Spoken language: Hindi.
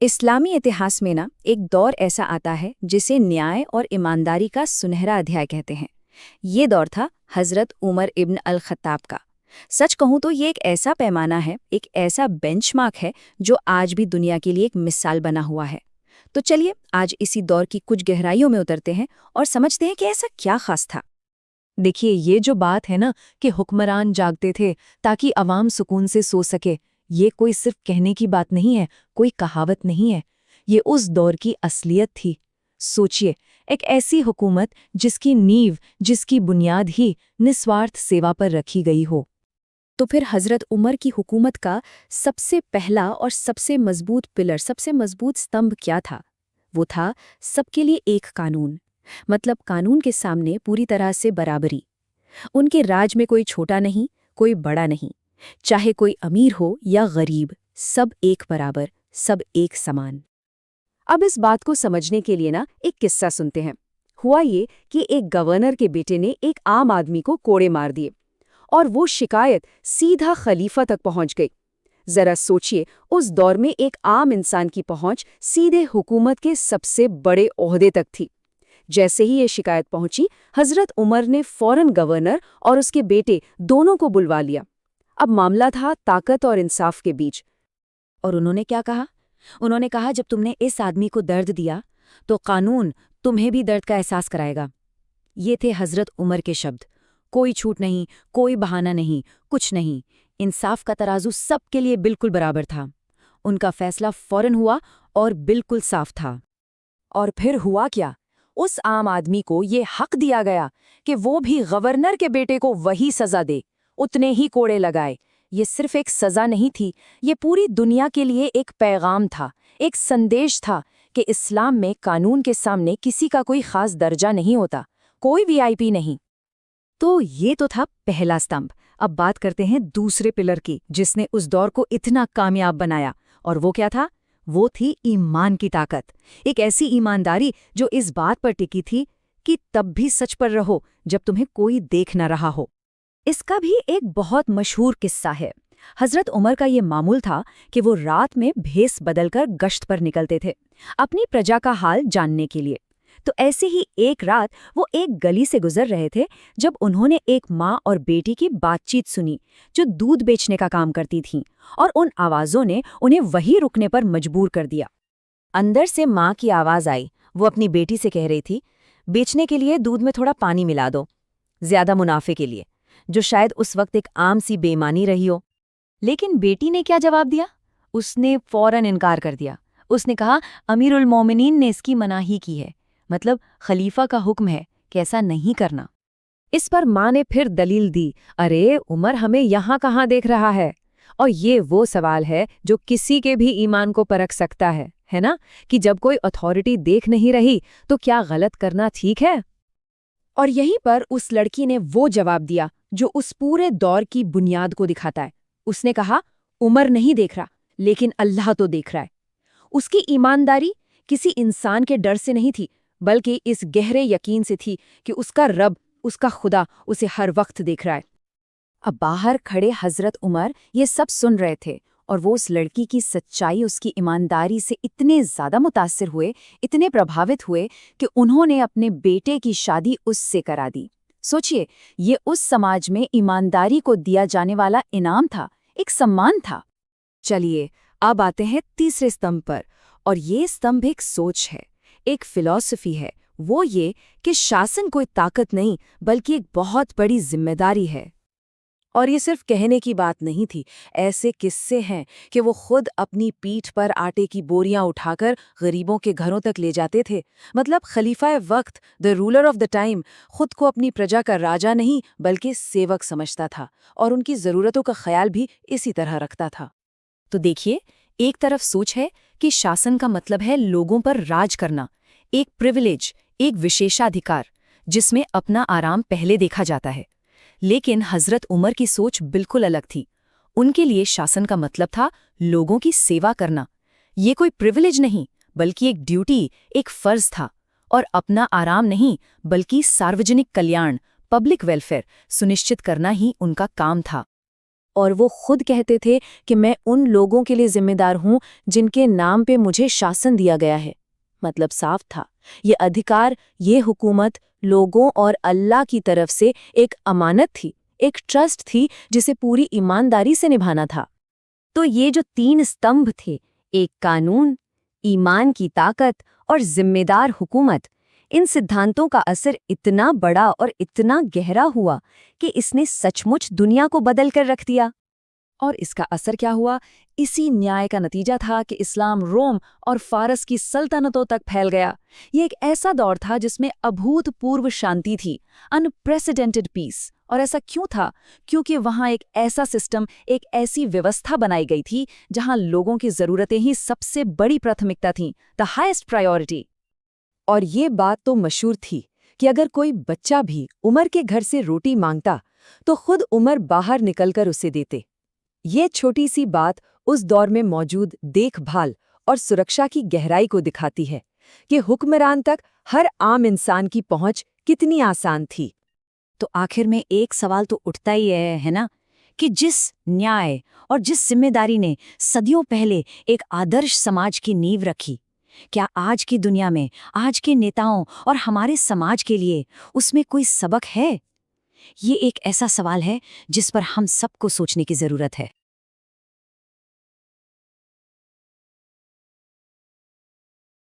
इस्लामी इतिहास में ना एक दौर ऐसा आता है जिसे न्याय और ईमानदारी का सुनहरा अध्याय कहते हैं। ये दौर था हजरत उमर इब्न अल खत्ताब का। सच कहूँ तो ये एक ऐसा पैमाना है, एक ऐसा बेंचमार्क है जो आज भी दुनिया के लिए एक मिसाल बना हुआ है। तो चलिए आज इसी दौर की कुछ गहराइयों में उतरते हैं और समझते हैं कि ऐसा क्या खास था। देखिए, ये जो बात है ना कि हुक्मरान जागते थे ताकि अवाम सुकून से सो सके, ये कोई सिर्फ कहने की बात नहीं है, कोई कहावत नहीं है। ये उस दौर की असलियत थी। सोचिए, एक ऐसी हुकूमत जिसकी नींव, जिसकी बुनियाद ही निस्वार्थ सेवा पर रखी गई हो। तो फिर हजरत उमर की हुकूमत का सबसे पहला और सबसे मजबूत पिलर, सबसे मजबूत स्तंभ क्या था? वो था सबके लिए एक कानून। मतलब कानून के सामने पूरी तरह से बराबरी। उनके राज में कोई छोटा नहीं, कोई बड़ा नहीं। चाहे कोई अमीर हो या गरीब, सब एक बराबर, सब एक समान। अब इस बात को समझने के लिए ना एक किस्सा सुनते हैं। हुआ ये कि एक गवर्नर के बेटे ने एक आम आदमी को कोड़े मार दिए और वो शिकायत सीधा खलीफा तक पहुंच गई। जरा सोचिए, उस दौर में एक आम इंसान की पहुंच सीधे हुकूमत के सबसे बड़े ओहदे तक थी। जैसे ही ये शिकायत पहुंची, हजरत उमर ने फौरन गवर्नर और उसके बेटे दोनों को बुलवा लिया। अब मामला था ताकत और इंसाफ के बीच। और उन्होंने क्या कहा? उन्होंने कहा, जब तुमने इस आदमी को दर्द दिया तो कानून तुम्हें भी दर्द का एहसास कराएगा। ये थे हजरत उमर के शब्द। कोई छूट नहीं, कोई बहाना नहीं, कुछ नहीं। इंसाफ का तराजू सबके लिए बिल्कुल बराबर था। उनका फैसला फौरन हुआ और बिल्कुल साफ था। और फिर हुआ क्या? उस आम आदमी को ये हक दिया गया कि वो भी गवर्नर के बेटे को वही सजा दे, उतने ही कोड़े लगाए। ये सिर्फ एक सजा नहीं थी, ये पूरी दुनिया के लिए एक पैगाम था, एक संदेश था कि इस्लाम में कानून के सामने किसी का कोई खास दर्जा नहीं होता, कोई वीआईपी नहीं। तो ये तो था पहला स्तंभ। अब बात करते हैं दूसरे पिलर की, जिसने उस दौर को इतना कामयाब बनाया। और वो क्या था? वो थी ईमान की ताकत। एक ऐसी ईमानदारी जो इस बात पर टिकी थी कि तब भी सच पर रहो जब तुम्हें कोई देख न रहा हो। इसका भी एक बहुत मशहूर किस्सा है। हजरत उमर का ये मामूल था कि वो रात में भेस बदलकर गश्त पर निकलते थे, अपनी प्रजा का हाल जानने के लिए। तो ऐसे ही एक रात वो एक गली से गुजर रहे थे जब उन्होंने एक माँ और बेटी की बातचीत सुनी जो दूध बेचने का काम करती थीं, और उन आवाज़ों ने उन्हें वहीं रुकने पर मजबूर कर दिया। अंदर से माँ की आवाज़ आई। वो अपनी बेटी से कह रही थी, बेचने के लिए दूध में थोड़ा पानी मिला दो, ज्यादा मुनाफे के लिए, जो शायद उस वक्त एक आम सी बेईमानी रही हो। लेकिन बेटी ने क्या जवाब दिया? उसने फौरन इनकार कर दिया। उसने कहा, अमीरुल मोमिनीन ने इसकी मनाही की है, मतलब खलीफा का हुक्म है कि ऐसा नहीं करना। इस पर माँ ने फिर दलील दी, अरे उमर हमें यहाँ कहाँ देख रहा है? और ये वो सवाल है जो किसी के भी ईमान को परख सकता है ना? कि जब कोई अथॉरिटी देख नहीं रही तो क्या गलत करना ठीक है? और यहीं पर उस लड़की ने वो जवाब दिया जो उस पूरे दौर की बुनियाद को दिखाता है। उसने कहा, उमर नहीं देख रहा, लेकिन अल्लाह तो देख रहा है। उसकी ईमानदारी किसी इंसान के डर से नहीं थी, बल्कि इस गहरे यकीन से थी कि उसका रब, उसका खुदा उसे हर वक्त देख रहा है। अब बाहर खड़े हजरत उमर ये सब सुन रहे थे, और वो उस लड़की की सच्चाई, उसकी ईमानदारी से इतने ज़्यादा मुतासिर हुए, इतने प्रभावित हुए कि उन्होंने अपने बेटे की शादी उससे करा दी। सोचिए, ये उस समाज में ईमानदारी को दिया जाने वाला इनाम था, एक सम्मान था। चलिए अब आते हैं तीसरे स्तंभ पर, और ये स्तंभ एक सोच है, एक फिलॉसफी है। वो ये कि शासन कोई ताकत नहीं, बल्कि एक बहुत बड़ी जिम्मेदारी है। और ये सिर्फ कहने की बात नहीं थी। ऐसे किस्से हैं कि वो खुद अपनी पीठ पर आटे की बोरियां उठाकर गरीबों के घरों तक ले जाते थे। मतलब खलीफा वक्त, the ruler of the time, खुद को अपनी प्रजा का राजा नहीं बल्कि सेवक समझता था, और उनकी ज़रूरतों का ख्याल भी इसी तरह रखता था। तो देखिए, एक तरफ सोच है कि शासन का मतलब है लोगों पर राज करना, एक प्रिविलेज, एक विशेषाधिकार जिसमें अपना आराम पहले देखा जाता है। लेकिन हजरत उमर की सोच बिल्कुल अलग थी। उनके लिए शासन का मतलब था लोगों की सेवा करना। ये कोई प्रिविलेज नहीं, बल्कि एक ड्यूटी, एक फर्ज था। और अपना आराम नहीं, बल्कि सार्वजनिक कल्याण, पब्लिक वेलफेयर सुनिश्चित करना ही उनका काम था। और वो खुद कहते थे कि मैं उन लोगों के लिए जिम्मेदार हूं जिनके नाम पे मुझे शासन दिया गया है। मतलब साफ था, ये अधिकार, ये हुकूमत लोगों और अल्लाह की तरफ से एक अमानत थी, एक ट्रस्ट थी जिसे पूरी ईमानदारी से निभाना था। तो ये जो 3 स्तंभ थे, एक कानून, ईमान की ताकत और जिम्मेदार हुकूमत, इन सिद्धांतों का असर इतना बड़ा और इतना गहरा हुआ कि इसने सचमुच दुनिया को बदल कर रख दिया। और इसका असर क्या हुआ? इसी न्याय का नतीजा था कि इस्लाम रोम और फारस की सल्तनतों तक फैल गया। ये एक ऐसा दौर था जिसमें अभूतपूर्व शांति थी, अनप्रेसिडेंटेड पीस। और ऐसा क्यों था? क्योंकि वहाँ एक ऐसा सिस्टम, एक ऐसी व्यवस्था बनाई गई थी जहाँ लोगों की ज़रूरतें ही सबसे बड़ी प्राथमिकता थीं, द हाईएस्ट प्रायोरिटी। और ये बात तो मशहूर थी कि अगर कोई बच्चा भी उमर के घर से रोटी मांगता तो खुद उमर बाहर निकलकर उसे देते। ये छोटी सी बात उस दौर में मौजूद देखभाल और सुरक्षा की गहराई को दिखाती है कि हुक्मरान तक हर आम इंसान की पहुंच कितनी आसान थी। तो आखिर में एक सवाल तो उठता ही है ना, कि जिस न्याय और जिस जिम्मेदारी ने सदियों पहले एक आदर्श समाज की नींव रखी, क्या आज की दुनिया में, आज के नेताओं और हमारे समाज के लिए उसमें कोई सबक है? ये एक ऐसा सवाल है जिस पर हम सबको सोचने की जरूरत है।